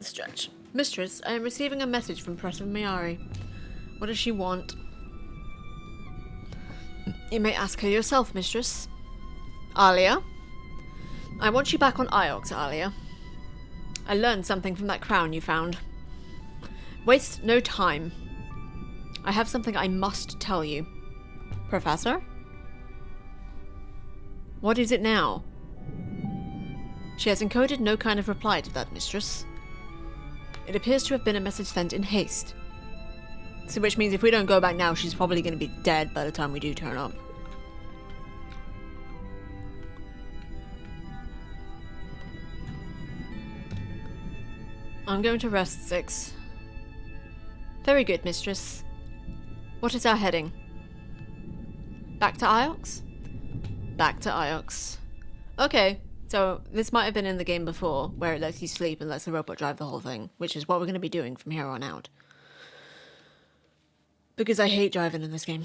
Stretch. Mistress, I am receiving a message from Professor Mayari. What does she want? You may ask her yourself, mistress. Alia? I want you back on Iox, Alia. I learned something from that crown you found. Waste no time. I have something I must tell you. Professor? What is it now? She has encoded no kind of reply to that, mistress. It appears to have been a message sent in haste. So which means if we don't go back now, she's probably going to be dead by the time we do turn up. I'm going to rest 6. Very good, mistress. What is our heading? Back to Iox? Back to Iox. Okay, so this might have been in the game before, where it lets you sleep and lets the robot drive the whole thing, which is what we're going to be doing from here on out. Because I hate driving in this game.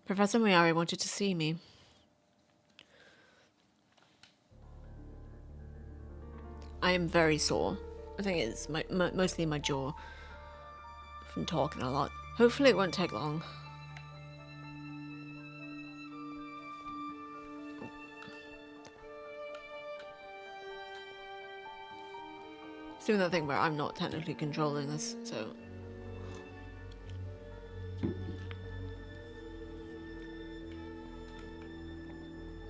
Professor Mayari wanted to see me. I am very sore. I think it's mostly my jaw from talking a lot. Hopefully it won't take long. It's doing that thing where I'm not technically controlling this, so...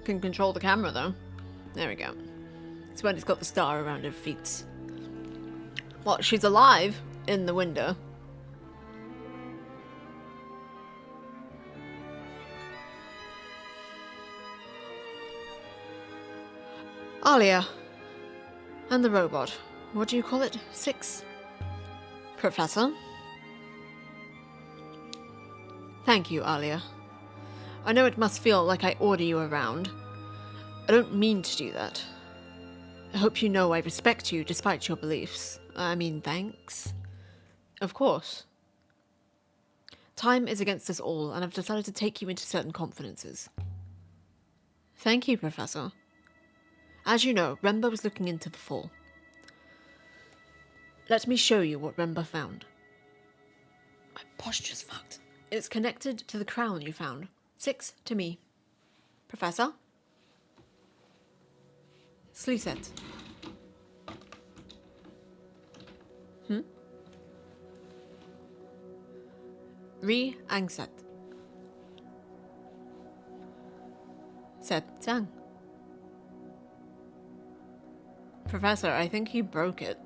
Can control the camera though. There we go. It's when it's got the star around her feet. Well, she's alive in the window. Alia. And the robot. What do you call it? 6? Professor? Thank you, Alia. I know it must feel like I order you around. I don't mean to do that. I hope you know I respect you despite your beliefs. I mean, thanks. Of course. Time is against us all, and I've decided to take you into certain confidences. Thank you, Professor. As you know, Remba was looking into the fall. Let me show you what Remba found. My posture's fucked. It's connected to the crown you found. 6 to me. Professor? Sliset. Ri Angset. Set Zhang. Professor, I think you broke it.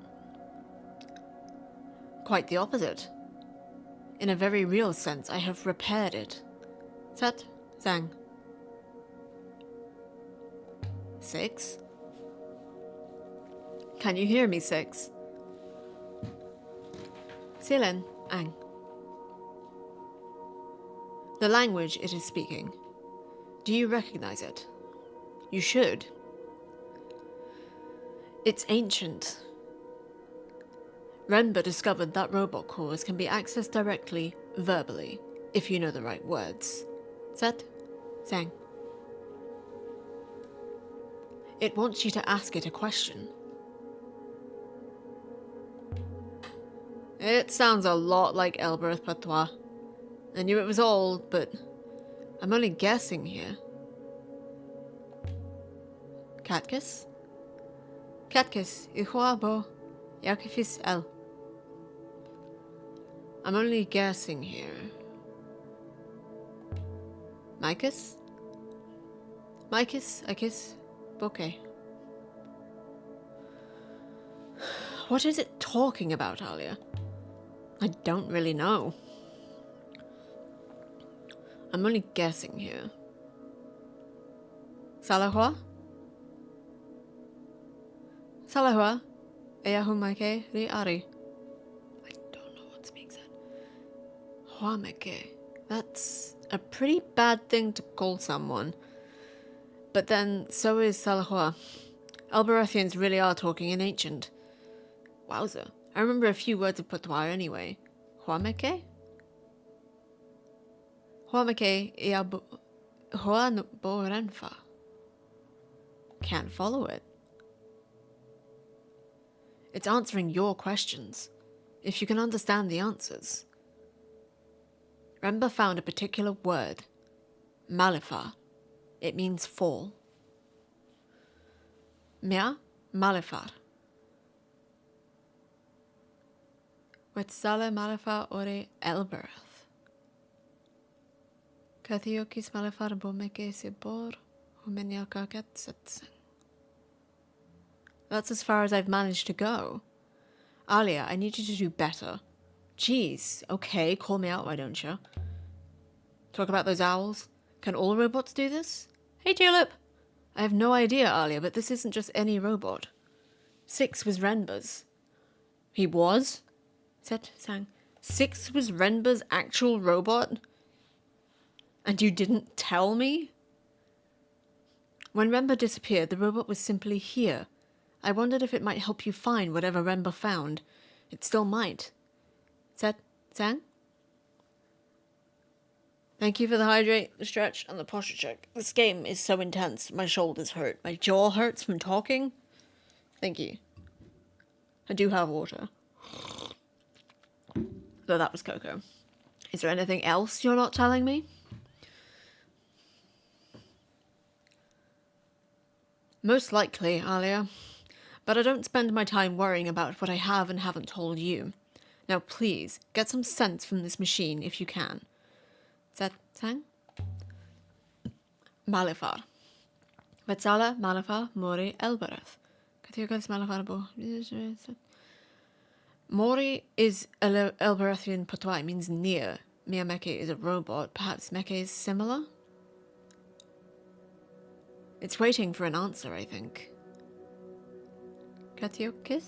Quite the opposite. In a very real sense, I have repaired it. Set Zhang. 6? Can you hear me, 6? Silen Ang. The language it is speaking. Do you recognize it? You should. It's ancient. Renba discovered that robot cores can be accessed directly, verbally, if you know the right words. Set Zhang. It wants you to ask it a question. It sounds a lot like Elbereth Patois. I knew it was old, but I'm only guessing here. Katkis? Katkis, Ihuabo, Yakifis El. I'm only guessing here. Micus? Micus, Akis, Bokeh. What is it talking about, Alia? I don't really know. I'm only guessing here. Salahua? Salahua? Eyahumaike ri ari. I don't know what's being said. Huameke. That's a pretty bad thing to call someone. But then, so is Salahua. Alberathians really are talking in ancient. Wowza. I remember a few words of Patois anyway. Huameke? Huameke Iabu Huan Borenfa. Can't follow it. It's answering your questions, if you can understand the answers. Rember found a particular word, Malifar. It means fall. Mia Malifar. Wetzale Malifar ore Elbereth. Kathiokis Malifar bomeke sibor humeniakaket setsen. That's as far as I've managed to go. Alia, I need you to do better. Jeez, okay, call me out, why don't you? Talk about those owls. Can all robots do this? Hey, Tulip! I have no idea, Alia, but this isn't just any robot. 6 was Renba's. He was? Set sang. 6 was Renba's actual robot? And you didn't tell me? When Renba disappeared, the robot was simply here. I wondered if it might help you find whatever Renba found. It still might. Set sang? Thank you for the hydrate, the stretch, and the posture check. This game is so intense. My shoulders hurt. My jaw hurts from talking. Thank you. I do have water. Though that was cocoa. Is there anything else you're not telling me? Most likely, Alia. But I don't spend my time worrying about what I have and haven't told you. Now please, get some sense from this machine if you can. Zet sang? Malifar. Vetzala Malifar Mori Elbereth. Katiokas Malifar bo. Mori is Elberethian patois. It means near. Mia Meke is a robot. Perhaps Meke is similar? It's waiting for an answer, I think. Katiokis?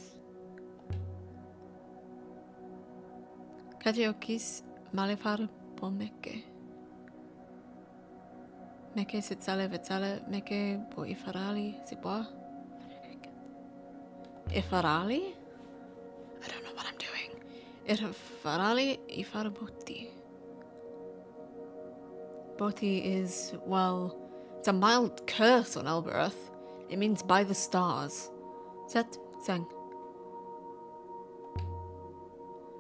Katiokis Malifar bo Meke. Meke sitzale vetzale Meke bo Ifarali Sibwa. Ifarali? I don't know what I'm doing. Ifarali Ifarboti. Boti is, well, it's a mild curse on Elbereth. It means by the stars. Set sang.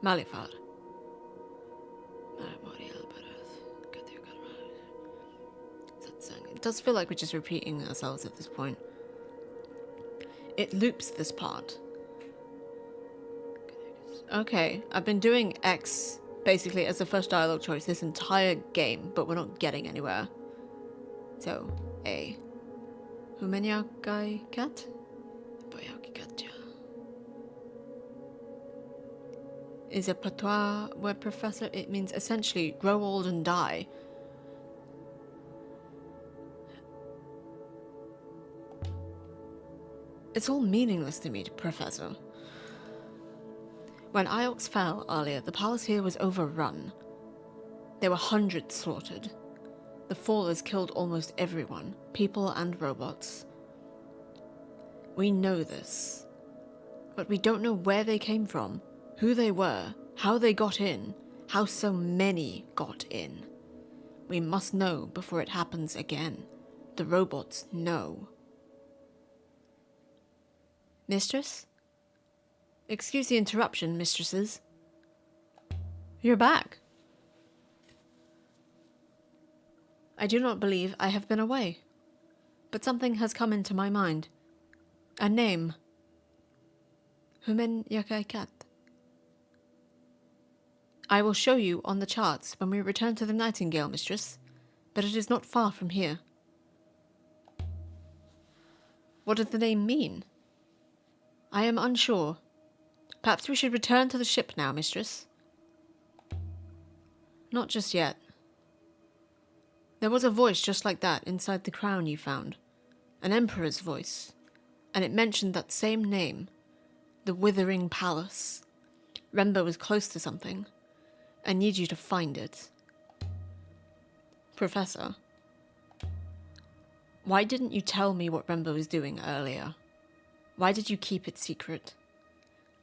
Malifar. It does feel like we're just repeating ourselves at this point. It loops this part. Okay, I've been doing X basically as the first dialogue choice this entire game, but we're not getting anywhere. So, A. Humeniakai kat? Boyaki is a patois where professor, it means essentially grow old and die. It's all meaningless to me, Professor. When Iox fell earlier, the palace here was overrun. There were hundreds slaughtered. The Fallers killed almost everyone, people and robots. We know this, but we don't know where they came from, who they were, how they got in, how so many got in. We must know before it happens again. The robots know. Mistress? Excuse the interruption, mistresses. You're back. I do not believe I have been away, but something has come into my mind. A name. Humen Yakaikat. I will show you on the charts when we return to the Nightingale, mistress, but it is not far from here. What does the name mean? I am unsure. Perhaps we should return to the ship now, mistress. Not just yet. There was a voice just like that inside the crown you found. An emperor's voice. And it mentioned that same name. The Withering Palace. Renba was close to something. I need you to find it. Professor. Why didn't you tell me what Renba was doing earlier? Why did you keep it secret?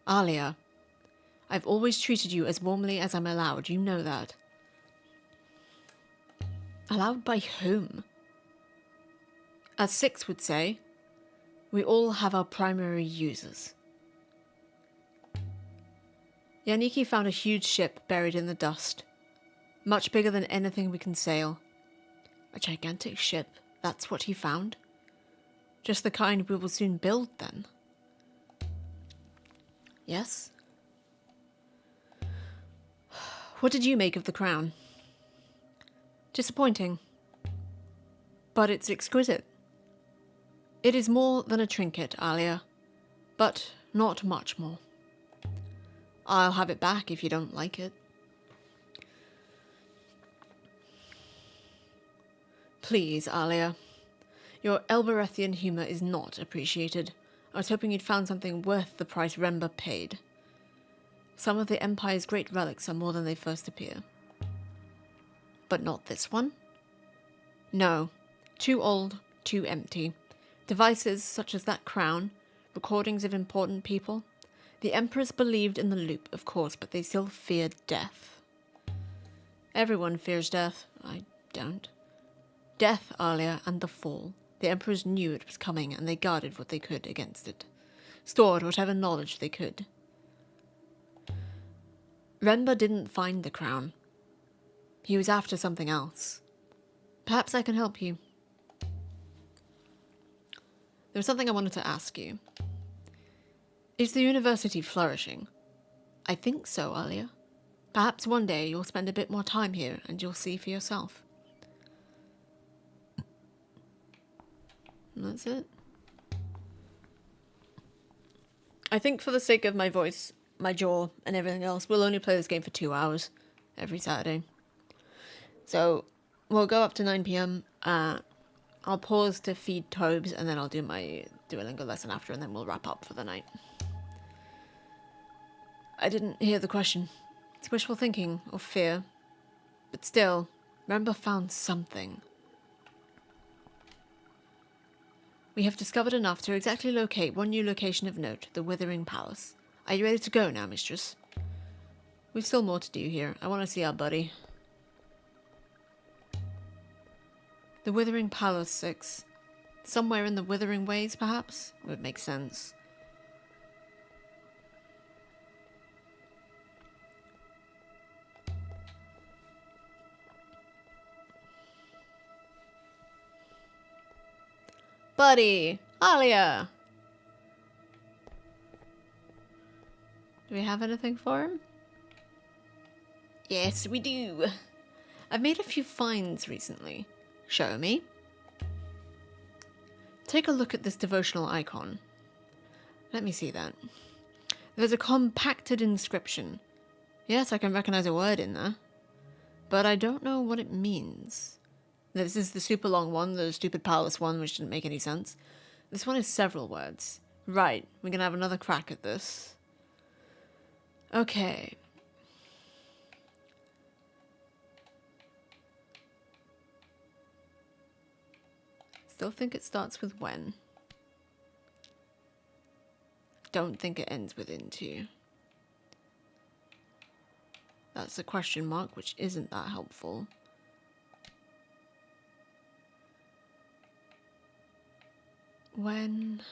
Alia, I've always treated you as warmly as I'm allowed, you know that. Allowed by whom? As Six would say, we all have our primary users. Yaniki found a huge ship buried in the dust. Much bigger than anything we can sail. A gigantic ship, that's what he found? Just the kind we will soon build, then? Yes? What did you make of the crown? Disappointing. But it's exquisite. It is more than a trinket, Alia, but not much more. I'll have it back if you don't like it. Please, Alia. Your Elberethian humor is not appreciated. I was hoping you'd found something worth the price Remba paid. Some of the Empire's great relics are more than they first appear. But not this one? No. Too old, too empty. Devices such as that crown, recordings of important people. The Emperors believed in the loop, of course, but they still feared death. Everyone fears death. I don't. Death, Alia, and the fall. The Emperors knew it was coming, and they guarded what they could against it. Stored whatever knowledge they could. Remba didn't find the crown. He was after something else. Perhaps I can help you. There was something I wanted to ask you. Is the university flourishing? I think so, Alia. Perhaps one day you'll spend a bit more time here and you'll see for yourself. And that's it. I think for the sake of my voice, my jaw, and everything else, we'll only play this game for 2 hours every Saturday. So we'll go up to 9 p.m. I'll pause to feed Tobes, and then I'll do my Duolingo lesson after, and then we'll wrap up for the night. I didn't hear the question. It's wishful thinking, or fear. But still, Remba found something. We have discovered enough to exactly locate one new location of note, the Withering Palace. Are you ready to go now, mistress? We've still more to do here. I want to see our buddy. The Withering Palace 6. Somewhere in the Withering Ways, perhaps? Would make sense. Buddy! Alia! Do we have anything for him? Yes, we do. I've made a few finds recently. Show me. Take a look at this devotional icon. Let me see that. There's a compacted inscription. Yes, I can recognize a word in there. But I don't know what it means. This is the super long one, the stupid palace one, which didn't make any sense. This one is several words. Right, we're gonna have another crack at this. Okay. Still think it starts with when. Don't think it ends with into. That's a question mark, which isn't that helpful. When...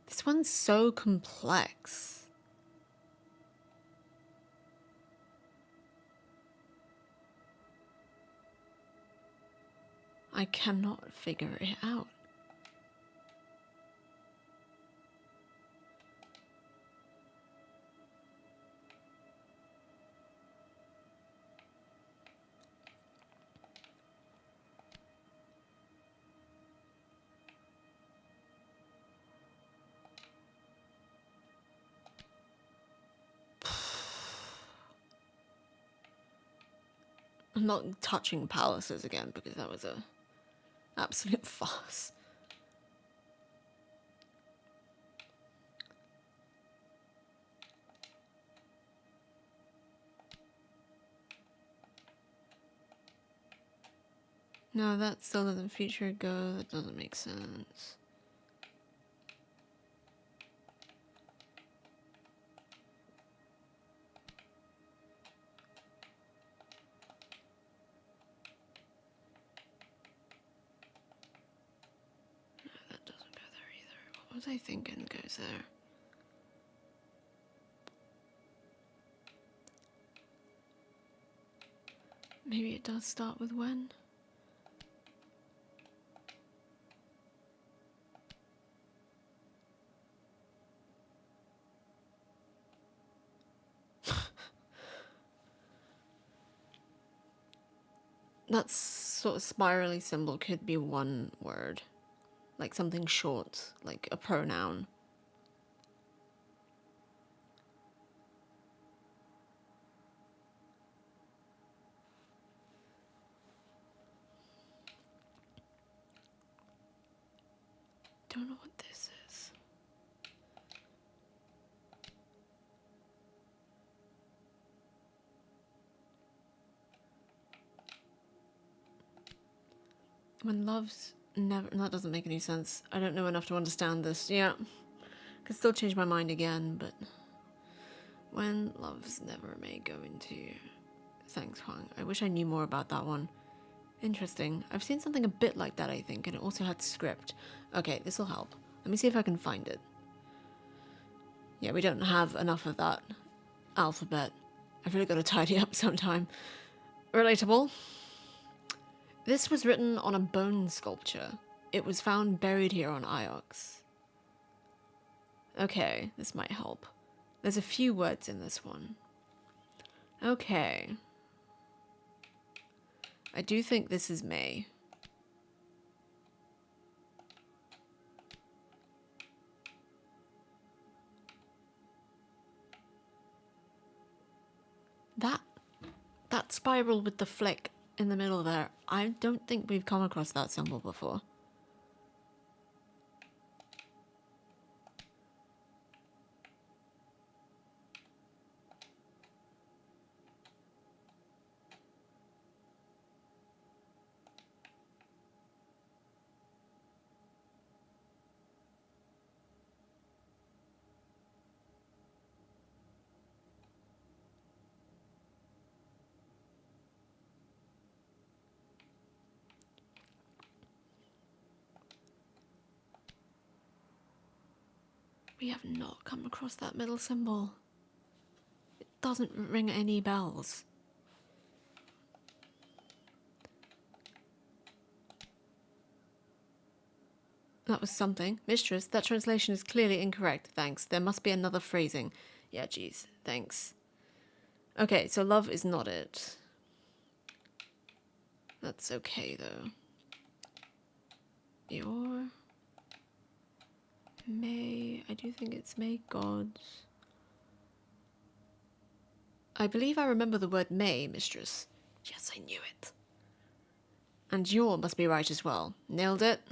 This one's so complex. I cannot figure it out. I'm not touching palaces again because that was a absolute farce. No, that still doesn't feature go. That doesn't make sense. was I thinking goes there? Maybe it does start with when? That sort of spirally symbol could be one word. Like something short, like a pronoun. Don't know what this is. When love's never... That doesn't make any sense. I don't know enough to understand this. Yeah. Could still change my mind again, but... When love's never may go into... Thanks, Huang. I wish I knew more about that one. Interesting. I've seen something a bit like that, I think, and it also had script. Okay, this'll help. Let me see if I can find it. Yeah, we don't have enough of that alphabet. I've really got to tidy up sometime. Relatable. This was written on a bone sculpture. It was found buried here on Iox. Okay, this might help. There's a few words in this one. Okay. I do think this is May. That spiral with the flick in the middle there, I don't think we've come across that symbol before. We have not come across that middle symbol. It doesn't ring any bells. That was something. Mistress, that translation is clearly incorrect. Thanks. There must be another phrasing. Yeah, geez. Thanks. Okay, so love is not it. That's okay, though. Your... May... I do think it's May Gods. I believe I remember the word May, Mistress. Yes, I knew it. And your must be right as well. Nailed it.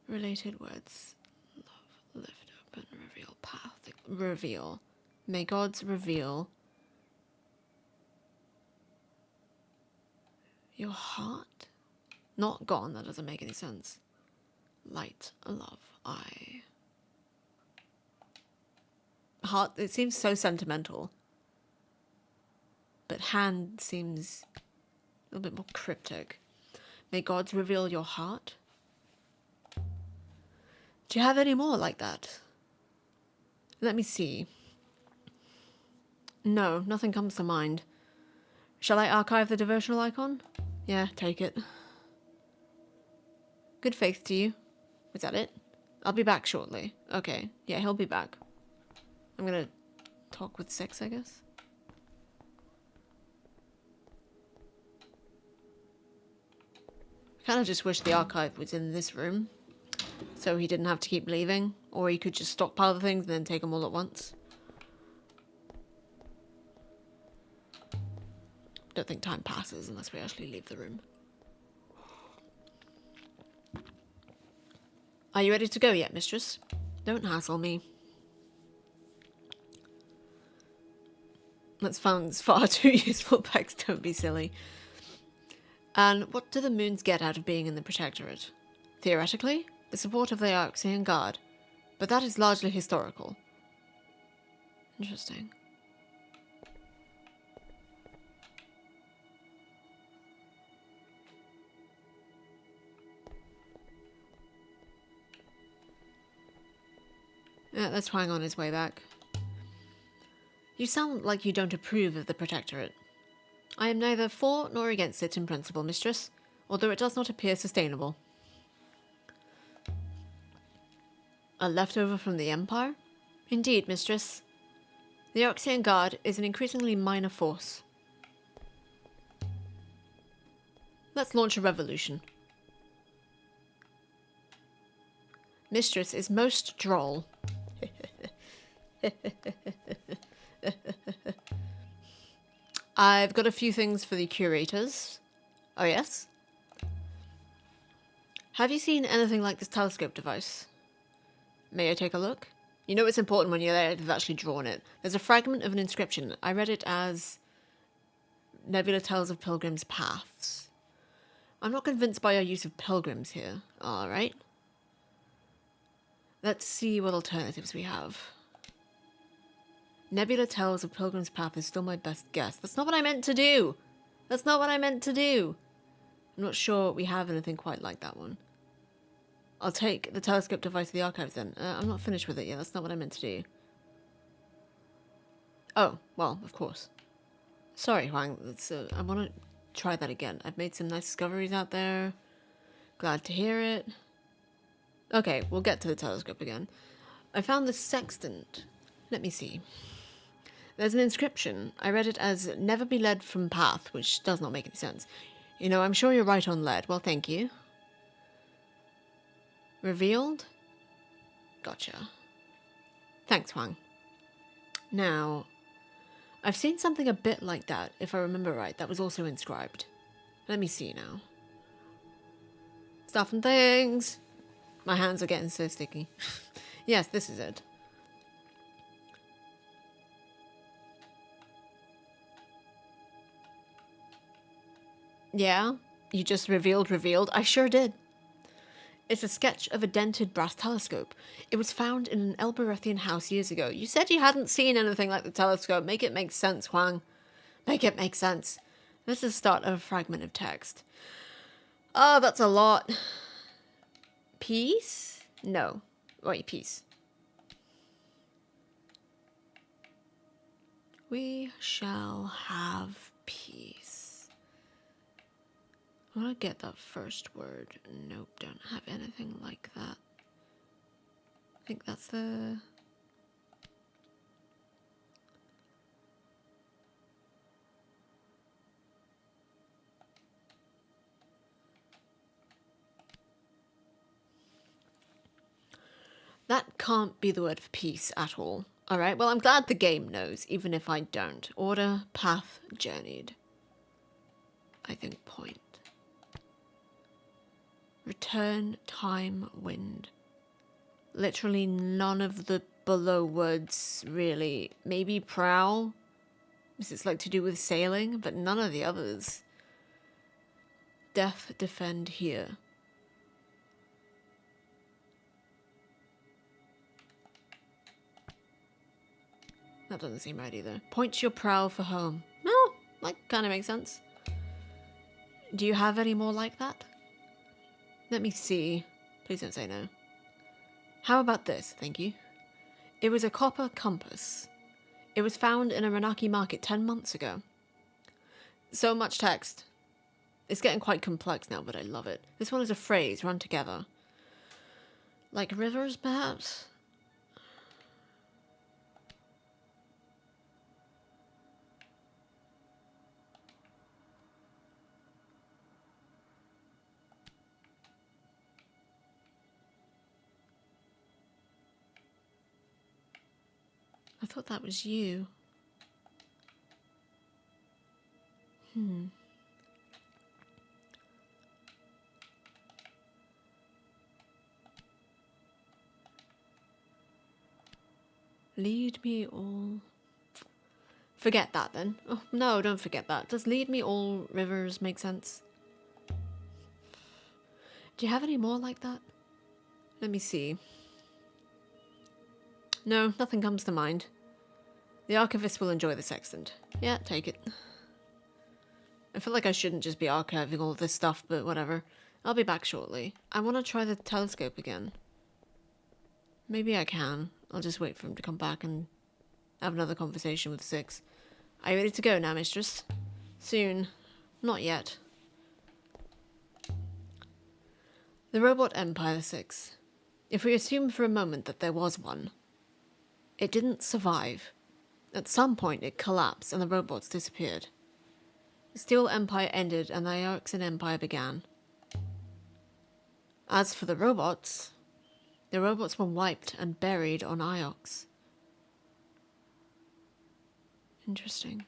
Related words. Love, lift, open, reveal, path. Reveal. May gods reveal your heart? Not gone, that doesn't make any sense. Light, love, eye. Heart, it seems so sentimental. But hand seems a little bit more cryptic. May gods reveal your heart? Do you have any more like that? Let me see. No, nothing comes to mind. Shall I archive the devotional icon? Yeah, take it. Good faith to you. Was that it? I'll be back shortly. Okay, yeah, he'll be back. I'm gonna talk with Six, I guess. I kind of just wish the archive was in this room, so he didn't have to keep leaving, or he could just stockpile the things and then take them all at once. Don't think time passes unless we actually leave the room. Are you ready to go yet, mistress? Don't hassle me. That sounds far too useful, Bex, don't be silly. And what do the moons get out of being in the Protectorate? Theoretically, the support of the Arxian Guard, but that is largely historical. Interesting. That's Huang on his way back. You sound like you don't approve of the Protectorate. I am neither for nor against it in principle, mistress, although it does not appear sustainable. A leftover from the Empire? Indeed, mistress. The Arxian Guard is an increasingly minor force. Let's launch a revolution. Mistress is most droll. I've got a few things for the curators. Oh, yes? Have you seen anything like this telescope device? May I take a look? You know it's important when you're there to have actually drawn it. There's a fragment of an inscription. I read it as Nebula tells of pilgrims' paths. I'm not convinced by our use of pilgrims here. Alright. Let's see what alternatives we have. Nebula tells of pilgrim's path is still my best guess. That's not what I meant to do! That's not what I meant to do! I'm not sure we have anything quite like that one. I'll take the telescope device to the archives then. I'm not finished with it yet. That's not what I meant to do. Oh, well, of course. Sorry, Huang. I want to try that again. I've made some nice discoveries out there. Glad to hear it. Okay, we'll get to the telescope again. I found the sextant. Let me see. There's an inscription. I read it as never be led from path, which does not make any sense. You know, I'm sure you're right on lead. Well, thank you. Revealed? Gotcha. Thanks, Huang. Now, I've seen something a bit like that, if I remember right, that was also inscribed. Let me see now. Stuff and things. My hands are getting so sticky. Yes, this is it. Yeah? You just revealed? I sure did. It's a sketch of a dented brass telescope. It was found in an Elberethian house years ago. You said you hadn't seen anything like the telescope. Make it make sense, Huang. Make it make sense. This is the start of a fragment of text. Oh, that's a lot. Peace? No. Wait, peace. We shall have peace. I want to get that first word. Nope, don't have anything like that. I think that's the... That can't be the word for peace at all. Alright, well, I'm glad the game knows, even if I don't. Order, path, journeyed. I think point. Return, time, wind. Literally none of the below words, really. Maybe prow, because it's like to do with sailing, but none of the others. Death, defend, here. That doesn't seem right either. Point your prow for home. No, that kind of makes sense. Do you have any more like that? Let me see. Please don't say no. How about this, thank you? It was a copper compass. It was found in a Renaki market 10 months ago. So much text. It's getting quite complex now, but I love it. This one is a phrase run together. Like rivers, perhaps? I thought that was you. Lead me all... Forget that then. Oh, no, don't forget that. Does lead me all rivers make sense? Do you have any more like that? Let me see. No, nothing comes to mind. The archivist will enjoy the sextant. Yeah, take it. I feel like I shouldn't just be archiving all this stuff, but whatever. I'll be back shortly. I want to try the telescope again. Maybe I can. I'll just wait for him to come back and have another conversation with Six. Are you ready to go now, mistress? Soon. Not yet. The Robot Empire 6. If we assume for a moment that there was one, it didn't survive. At some point it collapsed and the robots disappeared. The Steel Empire ended and the Ioxan Empire began. As for the robots were wiped and buried on Iox. Interesting.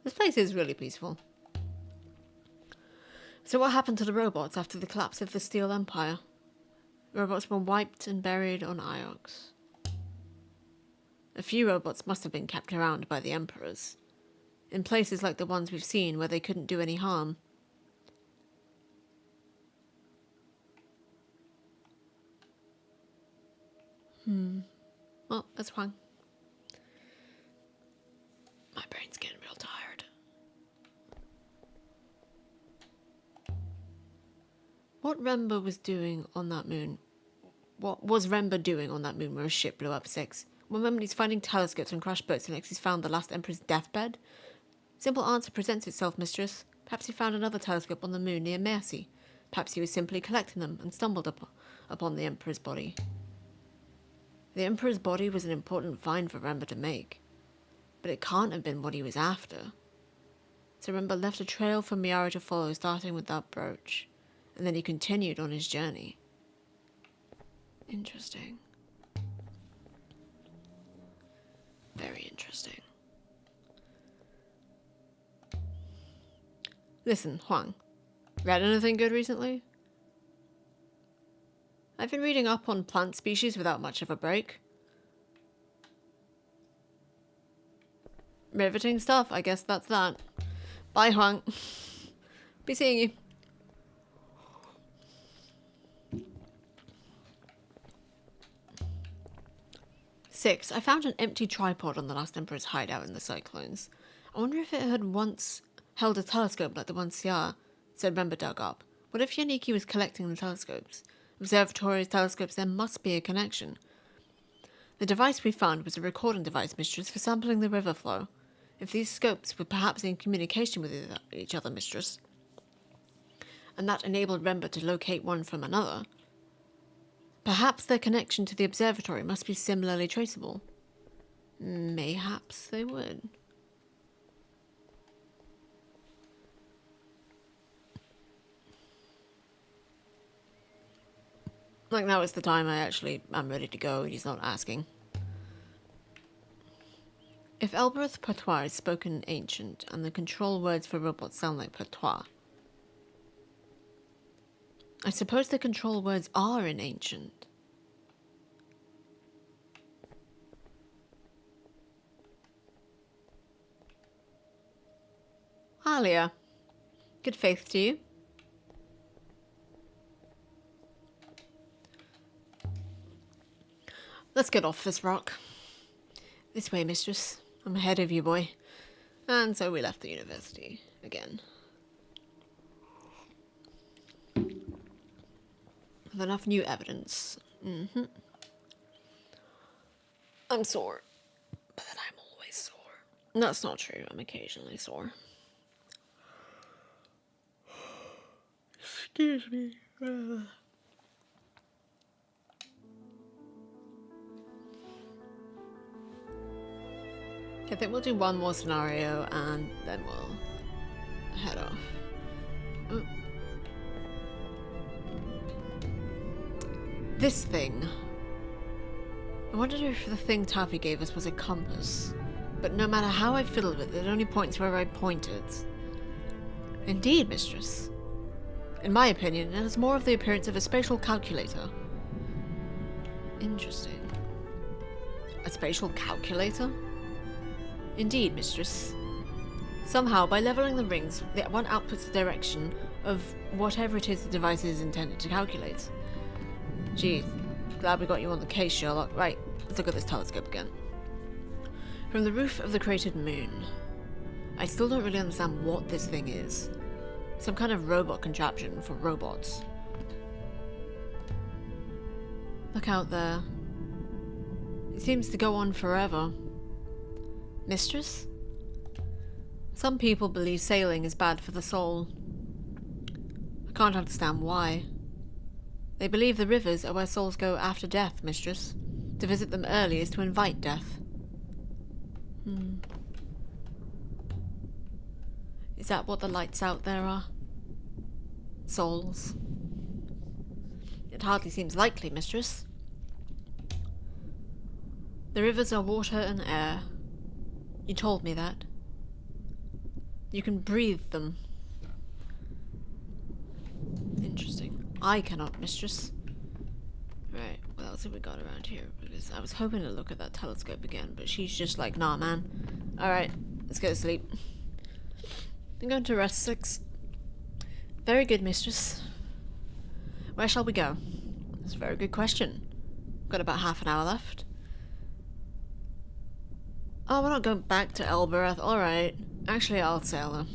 This place is really peaceful. So what happened to the robots after the collapse of the Steel Empire? The robots were wiped and buried on Iox. A few robots must have been kept around by the Emperors, in places like the ones we've seen where they couldn't do any harm. Well, that's fine. My brain's getting real tired. What Remba was doing on that moon? What was Remba doing on that moon where a ship blew up 6? One moment he's finding telescopes and crashed boats, and next he's found the last Emperor's deathbed? Simple answer presents itself, mistress. Perhaps he found another telescope on the moon near Mercy. Perhaps he was simply collecting them and stumbled upon the Emperor's body. The Emperor's body was an important find for Remba to make, but it can't have been what he was after. So Remba left a trail for Miara to follow, starting with that brooch, and then he continued on his journey. Interesting. Very interesting. Listen, Huang, read anything good recently? I've been reading up on plant species without much of a break. Riveting stuff, I guess that's that. Bye, Huang. Be seeing you. Six, I found an empty tripod on the last Emperor's hideout in the Cyclones. I wonder if it had once held a telescope like the one Sia said Remba dug up. What if Yaniki was collecting the telescopes? Observatories, telescopes, there must be a connection. The device we found was a recording device, mistress, for sampling the river flow. If these scopes were perhaps in communication with each other, mistress, and that enabled Remba to locate one from another, perhaps their connection to the observatory must be similarly traceable. Mayhaps they would. Like, now is the time I actually am ready to go and he's not asking. If Elbereth patois is spoken ancient, and the control words for robots sound like patois, I suppose the control words are in ancient. Alia, good faith to you. Let's get off this rock. This way, mistress. I'm ahead of you, boy. And so we left the university again. With enough new evidence. I'm sore. But then I'm always sore. That's not true. I'm occasionally sore. Excuse me. I think we'll do one more scenario and then we'll head off. Ooh. This thing. I wondered if the thing Taffy gave us was a compass, but no matter how I fiddled with it, it only points where I pointed. Indeed, mistress. In my opinion, it has more of the appearance of a spatial calculator. Interesting. A spatial calculator? Indeed, mistress. Somehow, by leveling the rings, one outputs the direction of whatever it is the device is intended to calculate. Gee, glad we got you on the case, Sherlock. Right, let's look at this telescope again. From the roof of the cratered moon. I still don't really understand what this thing is. Some kind of robot contraption for robots. Look out there. It seems to go on forever. Mistress? Some people believe sailing is bad for the soul. I can't understand why. They believe the rivers are where souls go after death, mistress. To visit them early is to invite death. Is that what the lights out there are? Souls? It hardly seems likely, mistress. The rivers are water and air. You told me that. You can breathe them. Interesting. I cannot, mistress. Right, what else have we got around here? Because I was hoping to look at that telescope again, but she's just like, nah, man. Alright, let's go to sleep. I'm going to rest 6. Very good, mistress. Where shall we go? That's a very good question. Got about half an hour left. Oh, we're not going back to Elbereth. Alright. Actually, I'll sail her.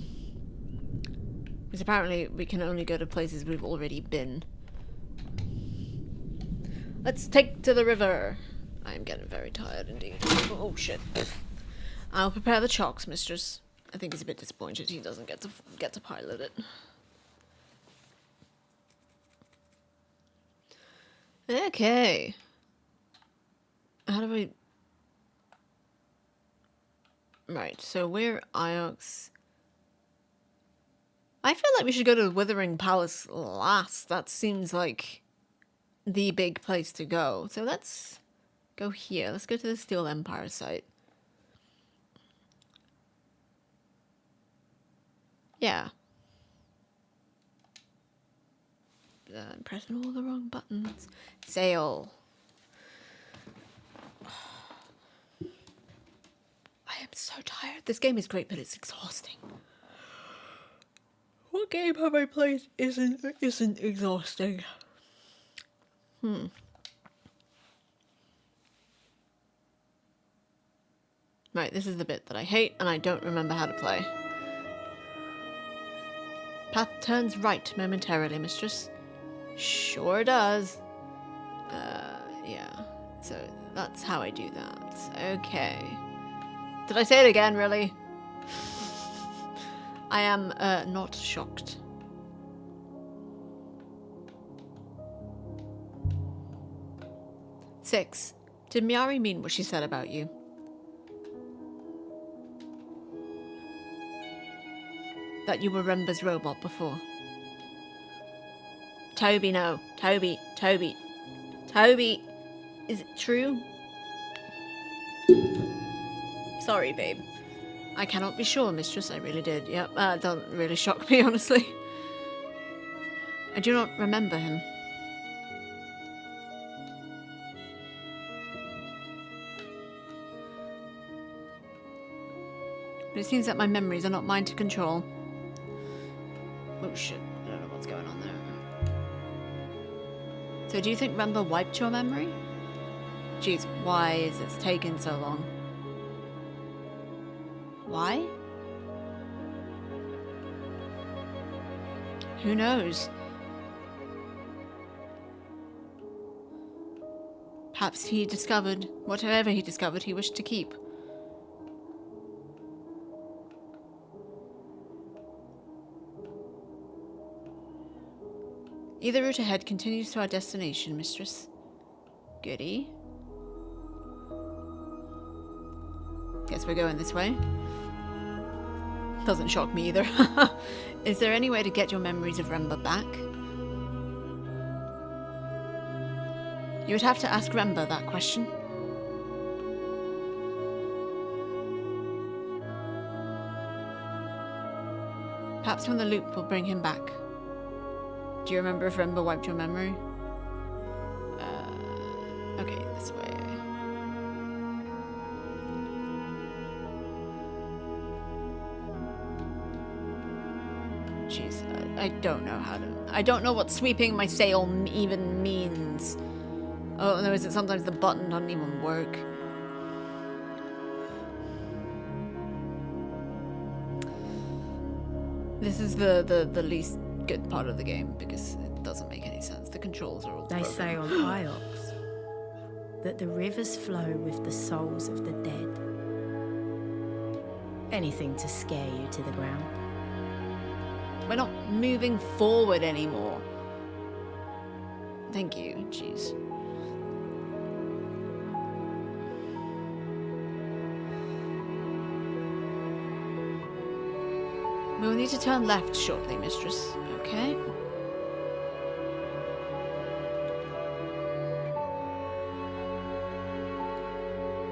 Because apparently we can only go to places we've already been. Let's take to the river. I am getting very tired indeed. Oh, shit. I'll prepare the chocks, mistress. I think he's a bit disappointed he doesn't get to pilot it. Okay. How do we... Right, so we're Iox. I feel like we should go to the Withering Palace last. That seems like the big place to go. So let's go here. Let's go to the Steel Empire site. Yeah. I'm pressing all the wrong buttons. Sail. I am so tired. This game is great, but it's exhausting. What game have I played isn't exhausting? Right, this is the bit that I hate, and I don't remember how to play. Path turns right momentarily, mistress. Sure does. Yeah. So that's how I do that. Okay. Did I say it again, really? I am, not shocked. Six. Did Miari mean what she said about you? That you were Remba's robot before? Toby, no. Toby. Is it true? Sorry, babe. I cannot be sure, mistress. I really did. Yep, that doesn't really shock me, honestly. I do not remember him. But it seems that my memories are not mine to control. Oh shit, I don't know what's going on there. So do you think Remba wiped your memory? Jeez, why is it taking so long? Why? Who knows? Perhaps he discovered whatever he discovered he wished to keep. Either route ahead continues to our destination, mistress. Goody. Guess we're going this way. Doesn't shock me either. Is there any way to get your memories of Remba back? You would have to ask Remba that question. Perhaps when the loop will bring him back. Do you remember if Remba wiped your memory? Okay, this way. Jeez, I don't know how to... I don't know what sweeping my sail even means. Oh, no, is it sometimes the button doesn't even work? This is the least good part of the game because it doesn't make any sense. The controls are all They broken. say on Iox that the rivers flow with the souls of the dead. Anything to scare you to the ground. We're not moving forward anymore. Thank you, jeez. We'll need to turn left shortly, mistress. Okay.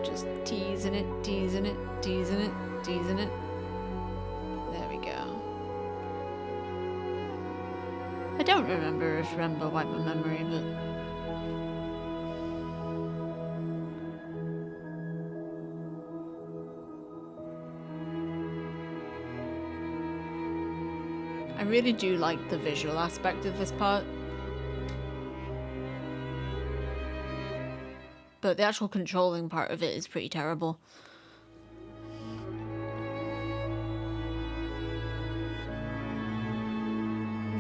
Just teasing it, teasing it, teasing it, teasing it. There we go. I don't remember if Rembo wiped my memory, but... I really do like the visual aspect of this part. But the actual controlling part of it is pretty terrible.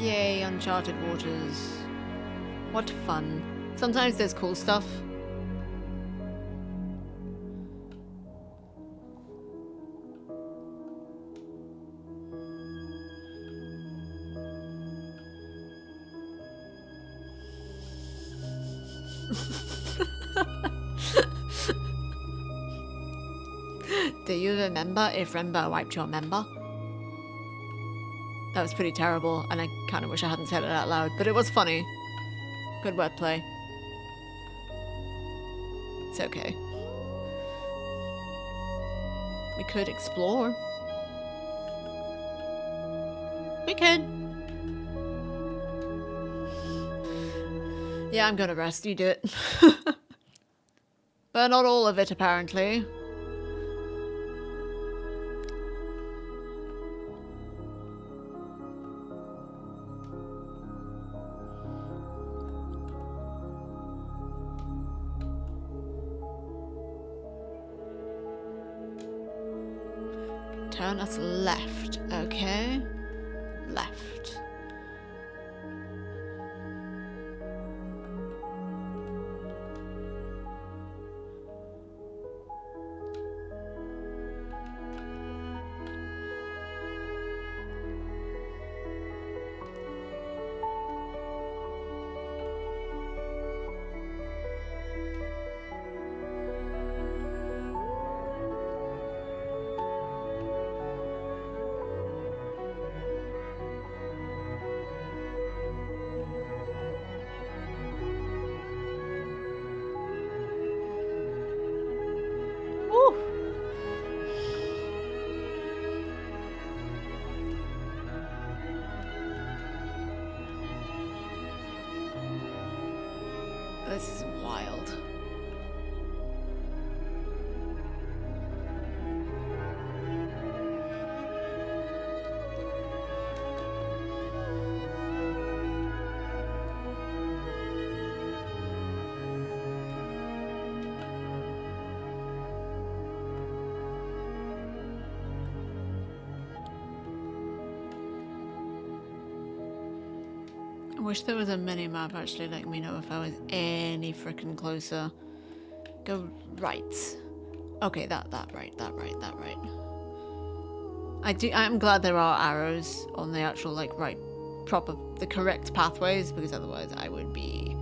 Yay, uncharted waters. What fun. Sometimes there's cool stuff. Do you remember if Rembo wiped your member? That was pretty terrible, and I kind of wish I hadn't said it out loud, but it was funny. Good wordplay. It's okay. We could explore. We could. Yeah, I'm gonna rest. You do it. But not all of it, apparently. Turn us left, okay? Left. This is wild. I wish there was a mini-map actually letting me know if I was any freaking closer. Go right. Okay, that right. I'm glad there are arrows on the actual, like, right, proper, the correct pathways, because otherwise I would be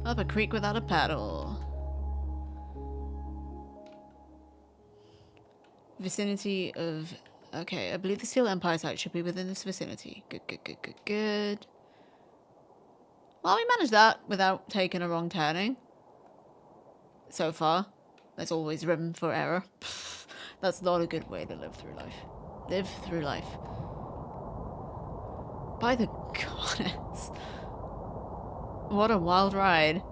up a creek without a paddle. Vicinity of... Okay, I believe the Steel Empire site should be within this vicinity. Good. Well, we managed that without taking a wrong turning. So far. There's always room for error. That's not a good way to live through life. Live through life. By the goddess. What a wild ride.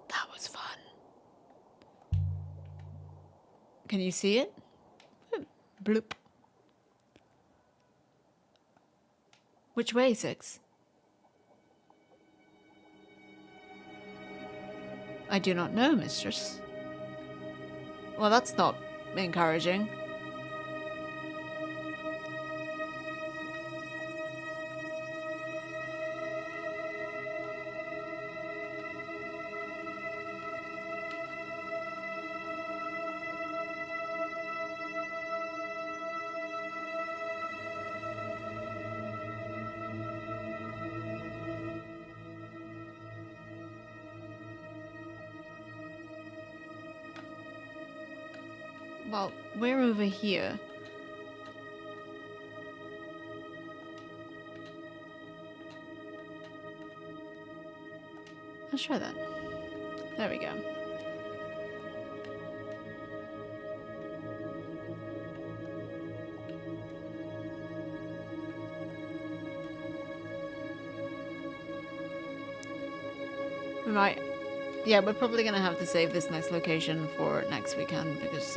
That was fun. Can you see it? Bloop. Which way, Six? I do not know, mistress. Well, that's not encouraging. Well, we're over here. Let's try that. There we go. Right. Yeah, we're probably gonna have to save this next location for next weekend because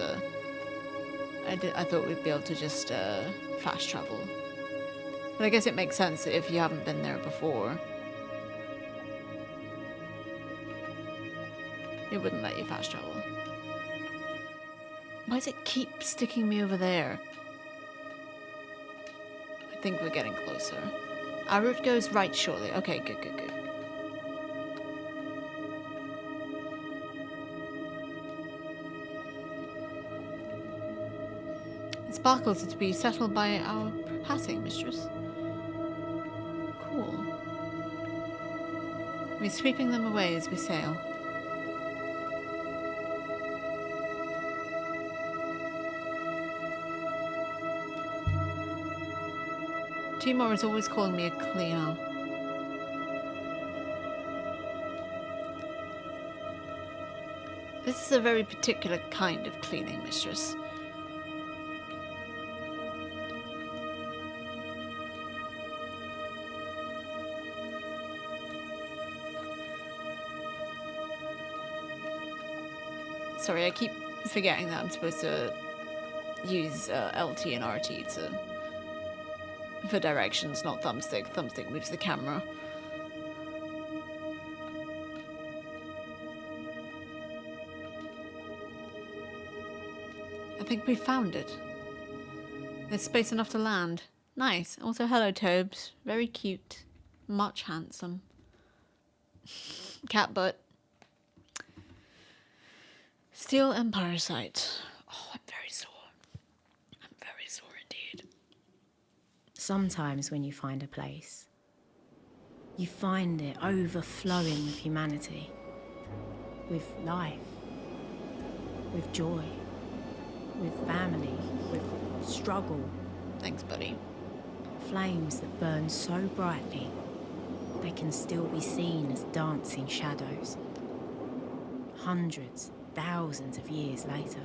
I thought we'd be able to just fast travel. But I guess it makes sense if you haven't been there before. It wouldn't let you fast travel. Why does it keep sticking me over there? I think we're getting closer. Our route goes right shortly. Okay, good, good, good. The sparkles are to be settled by our passing, mistress. Cool. We're sweeping them away as we sail. Timor is always calling me a cleaner. This is a very particular kind of cleaning, mistress. Sorry, I keep forgetting that I'm supposed to use LT and RT for directions, not thumbstick. Thumbstick moves the camera. I think we found it. There's space enough to land. Nice. Also, hello, Tobes. Very cute. Much handsome. Cat butt. Steel Empire site. Oh, I'm very sore. I'm very sore indeed. Sometimes when you find a place, you find it overflowing with humanity, with life, with joy, with family, with struggle. Thanks, buddy. Flames that burn so brightly, they can still be seen as dancing shadows. Hundreds, thousands of years later.